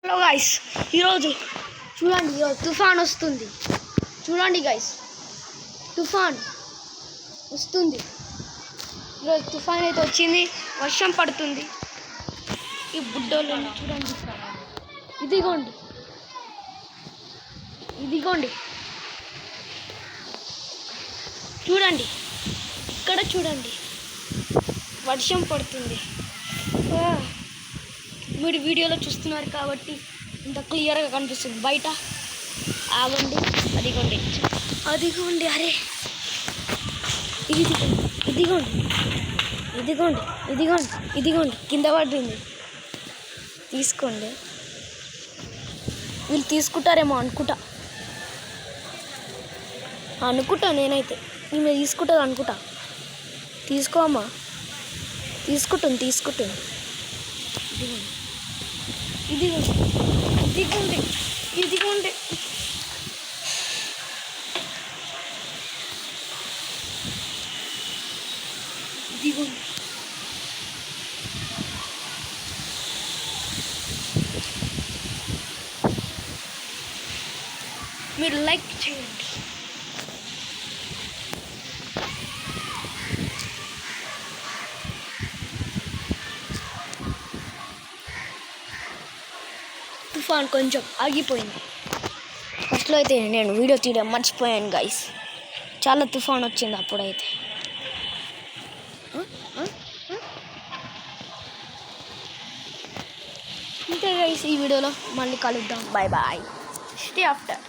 Hello guys, ఈరోజు చూడండి, ఈరోజు తుఫాన్ వస్తుంది. చూడండి గైస్, తుఫాన్ వస్తుంది. ఈరోజు తుఫాన్ అయితే వచ్చింది, వర్షం పడుతుంది. ఈ బుడ్డోళ్ళని చూడండి, ఇదిగోండి ఇదిగోండి చూడండి, ఇక్కడ చూడండి, వర్షం పడుతుంది. మీరు వీడియోలో చూస్తున్నారు కాబట్టి ఇంత క్లియర్గా కనిపిస్తుంది. బయట ఆగండి, అదిగోండి అదిగోండి, అరే ఇదిగోండి ఇదిగోండి ఇదిగోండి ఇదిగోండి కింద పడుతుంది. తీసుకోండి, వీళ్ళు తీసుకుంటారేమో అనుకుంటా నేనైతే ఈమె తీసుకుంటుంది అనుకుంటా. తీసుకోమ్మా, తీసుకుంటుంది. ఇదిగోండి ఇదిగోండి ఇదిగోండి ఇదిగోండి మీరు లైక్ చేయండి. తుఫాన్ కొంచెం ఆగిపోయింది. ఫస్ట్లో అయితే నేను వీడియో తీయడం మర్చిపోయాను గైస్. చాలా తుఫాన్ వచ్చింది అప్పుడైతే. ఇంతే గైస్, ఈ వీడియోలో మళ్ళీ కలుద్దాం. Bye bye. Stay after.